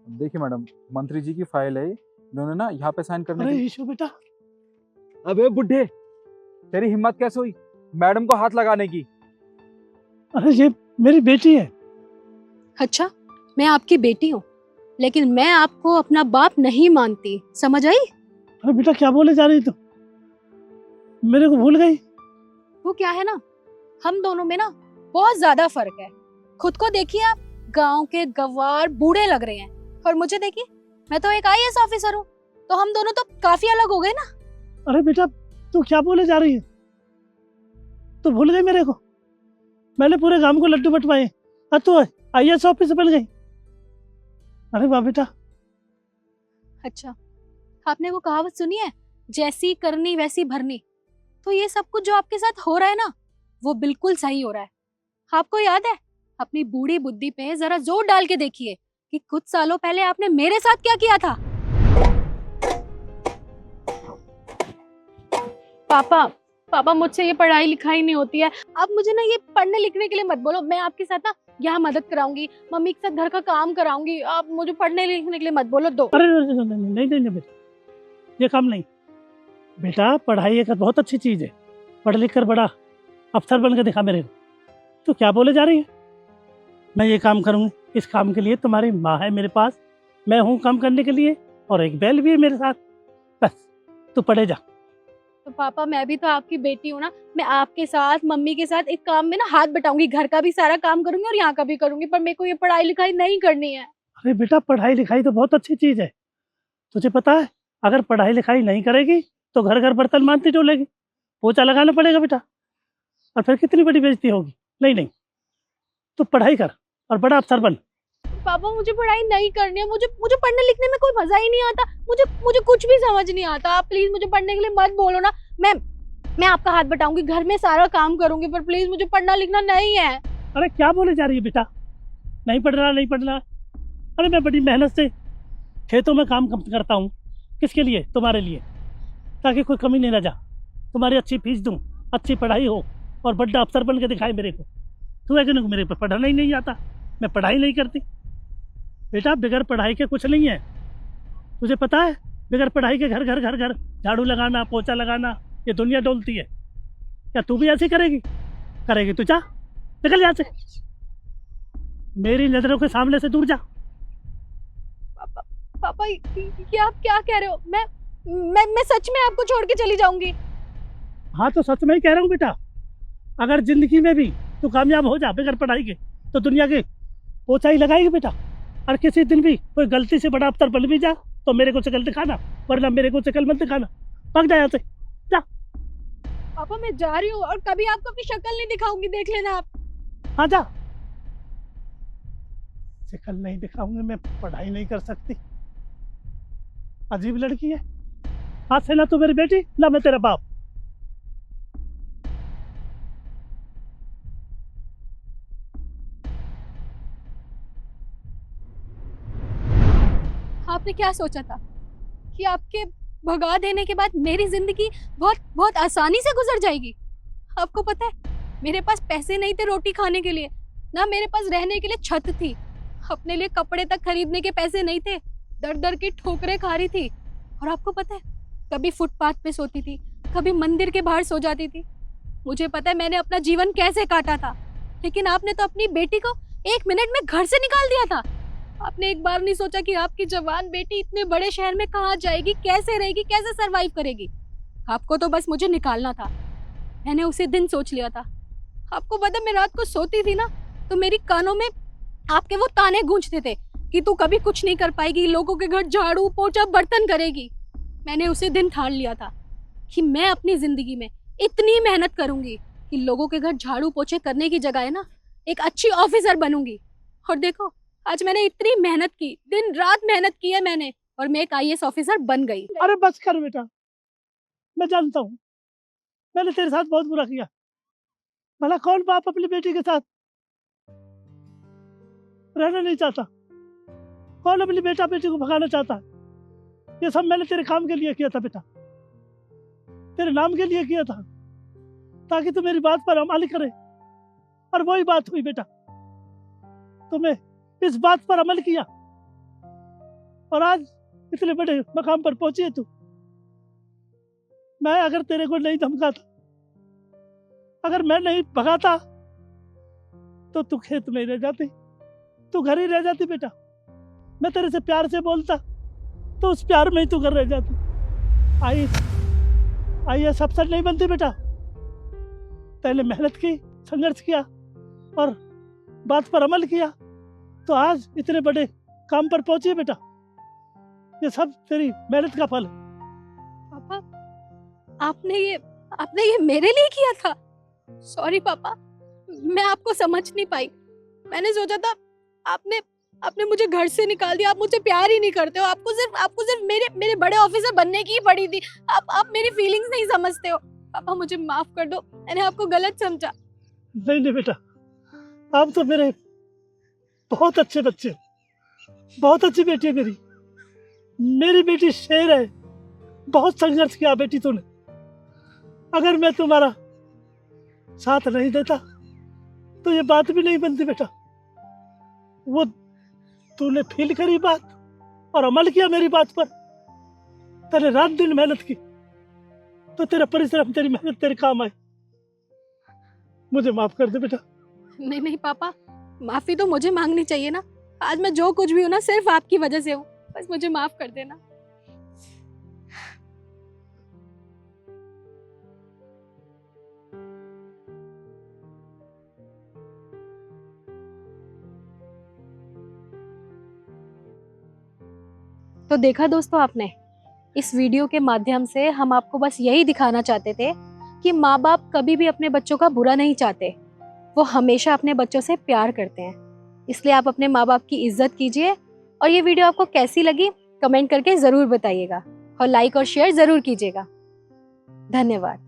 देखिए मैडम, मंत्री जी की फाइल है, इन्होंने ना यहाँ पे साइन करने अरे के लिए। ईशु बेटा, अबे बुड्ढे, तेरी हिम्मत कैसे हुई मैडम को हाथ लगाने की? अरे ये मेरी बेटी है। अच्छा, मैं आपकी बेटी हूँ, लेकिन मैं आपको अपना बाप नहीं मानती, समझ आई? अरे बेटा क्या बोले जा रही तू? मेरे को भूल गई? वो क्या है ना, हम दोनों में ना बहुत ज्यादा फर्क है। खुद को देखिए आप, गांव के गवार बूढ़े लग रहे हैं, और मुझे देखिए, मैं तो एक आईएएस ऑफिसर हूँ। तो हम दोनों तो काफी अलग हो गए ना। अरे बेटा तू क्या बोले जा रही है? तू भूल गई मेरे को? मैंने पूरे गांव को लड्डू बंटवाए और तू आईएएस ऑफिसर बन गई। अरे वाह बेटा। अच्छा, आपने वो कहावत सुनी है, जैसी करनी वैसी भरनी? तो ये सब कुछ जो आपके साथ हो रहा है ना, वो बिल्कुल सही हो रहा है। आपको याद है, अपनी बूढ़ी बुद्धि पे जरा जोर डाल के देखिए कि कुछ सालों पहले आपने मेरे साथ क्या किया था। पापा, पापा मुझसे ये पढ़ाई लिखाई नहीं होती है। आप मुझे ना ये पढ़ने लिखने के लिए मत बोलो। मैं आपके साथ ना यहाँ मदद कराऊंगी, मम्मी के साथ घर का काम कराऊंगी। आप मुझे पढ़ने लिखने के लिए मत बोलो। दो। अरे नहीं नहीं नहीं नहीं नहीं बेटा, ये काम नहीं। बेटा पढ़ाई एक बहुत अच्छी चीज है। पढ़ लिख कर बड़ा अफसर बन के दिखा मेरे को। तू क्या बोले जा रही है? मैं ये काम करूंगी, इस काम के लिए तुम्हारी माँ है मेरे पास, मैं हूँ काम करने के लिए, और एक बैल भी है मेरे साथ। बस तू पढ़े जा। तो पापा, मैं भी तो आपकी बेटी हूँ ना। मैं आपके साथ, मम्मी के साथ एक काम में ना हाथ बटाऊंगी, घर का भी सारा काम करूंगी और यहाँ का भी करूंगी, पर मेरे को ये पढ़ाई लिखाई नहीं करनी है। अरे बेटा पढ़ाई लिखाई तो बहुत अच्छी चीज है। तुझे पता है, अगर पढ़ाई लिखाई नहीं करेगी तो घर घर बर्तन मांजती डोलेगी, पोछा लगाना पड़ेगा बेटा, और फिर कितनी बड़ी बेइज्जती होगी। नहीं नहीं, तू पढ़ाई कर और बड़ा अफसर बन। पापा, मुझे पढ़ाई नहीं करनी है। मुझे मुझे पढ़ने लिखने में कोई मजा ही नहीं आता। मुझे मुझे कुछ भी समझ नहीं आता। आप प्लीज मुझे पढ़ने के लिए मत बोलो ना। मैं आपका हाथ बटाऊंगी, घर में सारा काम करूंगी, पर प्लीज मुझे पढ़ना लिखना नहीं है। अरे क्या बोले जा रही है बेटा? नहीं पढ़ना नहीं पढ़ना? अरे मैं बड़ी मेहनत से खेतों में काम करता हूँ। किसके लिए? तुम्हारे लिए, ताकि कोई कमी नहीं रह जा। तुम्हारी अच्छी फीस दूँ, अच्छी पढ़ाई हो और बड़ा अफसर बन के दिखाए मेरे को। तू है कि नहीं, मेरे को पढ़ना ही नहीं आता, मैं पढ़ाई नहीं करती। बेटा बगैर पढ़ाई के कुछ नहीं है। तुझे पता है, बगैर पढ़ाई के घर घर घर घर झाड़ू लगाना, पोछा लगाना, ये दुनिया डोलती है। क्या तू भी ऐसे करेगी? करेगी तू? जा निकल यहाँ से, मेरी नजरों के सामने से दूर जा। पापा, पापा, ये आप क्या कह रहे हो? मैं सच में आपको छोड़ के चली जाऊंगी। हाँ तो सच में ही कह रहा हूँ बेटा, अगर जिंदगी में भी तू कामयाब हो जा बगैर पढ़ाई के, तो दुनिया के पोछा ही लगाएगी बेटा। और किसी दिन भी कोई गलती से बड़ा अफसर बन भी जा तो मेरे को शक्ल दिखाना, वरना मेरे को शक्ल मत दिखाना। भाग जा यहाँ से, जा। पापा, मैं जा रही हूँ और कभी आपको अपनी शक्ल नहीं दिखाऊंगी, देख लेना आप। हाँ जा। शक्ल नहीं दिखाऊंगी, मैं पढ़ाई नहीं कर सकती। अजीब लड़की है। हाथ से ना तू मेरी बेटी, ना मैं तेरा बाप। आपने क्या सोचा था कि आपके भगा देने के बाद मेरी जिंदगी बहुत बहुत आसानी से गुजर जाएगी? आपको पता है, मेरे पास पैसे नहीं थे रोटी खाने के लिए, ना मेरे पास रहने के लिए छत थी, अपने लिए कपड़े तक खरीदने के पैसे नहीं थे, दर दर की ठोकरें खा रही थी। और आपको पता है, कभी फुटपाथ पे सोती थी, कभी मंदिर के बाहर सो जाती थी। मुझे पता है मैंने अपना जीवन कैसे काटा था, लेकिन आपने तो अपनी बेटी को 1 मिनट में घर से निकाल दिया था। आपने एक बार नहीं सोचा कि आपकी जवान बेटी इतने बड़े शहर में कहाँ जाएगी, कैसे रहेगी, कैसे सरवाइव करेगी? आपको तो बस मुझे निकालना था। मैंने उसी दिन सोच लिया था। आपको पता, मैं रात को सोती थी ना, तो मेरी कानों में आपके वो ताने गूंजते थे कि तू कभी कुछ नहीं कर पाएगी, लोगों के घर झाड़ू पोछा बर्तन करेगी। मैंने उसी दिन ठान लिया था कि मैं अपनी जिंदगी में इतनी मेहनत करूंगी कि लोगों के घर झाड़ू पोछे करने की जगह है ना, एक अच्छी ऑफिसर बनूंगी। और देखो, आज मैंने इतनी मेहनत की, दिन रात मेहनत की है मैंने, और मैं एक आईएएस ऑफिसर बन गई। अरे बस कर बेटा, मैं जानता हूँ मैंने तेरे साथ बहुत बुरा किया। भला कौन बाप अपनी बेटी के साथ रहना नहीं चाहता? कौन अपनी बेटा बेटी को भगाना चाहता है? ये सब मैंने तेरे काम के लिए किया था बेटा, तेरे नाम के लिए किया था, ताकि तू मेरी बात पर अमल करे। और वही बात हुई बेटा, तुम्हें इस बात पर अमल किया और आज इतने बड़े मकाम पर पहुंची है तू। मैं अगर तेरे को नहीं धमकाता, अगर मैं नहीं भगाता, तो तू खेत में ही रह जाती, तू घर ही रह जाती बेटा। मैं तेरे से प्यार से बोलता तो उस प्यार में ही तू घर रह जाती। IAS अफसर नहीं बनती बेटा। पहले मेहनत की, संघर्ष किया और बात पर अमल किया, तो आज इतने बड़े काम पर पहुंची है बेटा। ये सब तेरी मेहनत का फल है। पापा, आपने ये मेरे लिए किया था। सॉरी पापा, मैं आपको समझ नहीं पाई। मैंने सोचा था आपने मुझे घर से निकाल दिया, आप मुझसे प्यार ही नहीं करते हो, आपको सिर्फ मेरे बड़े ऑफिसर बनने की ही पड़ी थी। आप मेरी फीलिंग्स नहीं समझते हो। पापा मुझे माफ कर दो, मैंने आपको गलत समझा। नहीं बेटा, आप तो मेरे बहुत अच्छे बच्चे, बहुत अच्छी बेटी है मेरी बेटी शेर है। बहुत संघर्ष किया बेटी तूने। अगर मैं तुम्हारा साथ नहीं देता तो ये बात भी नहीं बनती बेटा। वो तूने फील करी बात और अमल किया मेरी बात पर। तेरे रात दिन मेहनत की, तो तेरा परिश्रम, तेरी मेहनत तेरे काम आए। मुझे माफ कर दे बेटा। नहीं पापा, माफी तो मुझे मांगनी चाहिए ना। आज मैं जो कुछ भी हूँ ना, सिर्फ आपकी वजह से हूँ। बस मुझे माफ कर देना। तो देखा दोस्तों आपने, इस वीडियो के माध्यम से हम आपको बस यही दिखाना चाहते थे कि माँ बाप कभी भी अपने बच्चों का बुरा नहीं चाहते। वो हमेशा अपने बच्चों से प्यार करते हैं। इसलिए आप अपने माँ बाप की इज्जत कीजिए। और ये वीडियो आपको कैसी लगी कमेंट करके ज़रूर बताइएगा और लाइक और शेयर ज़रूर कीजिएगा। धन्यवाद।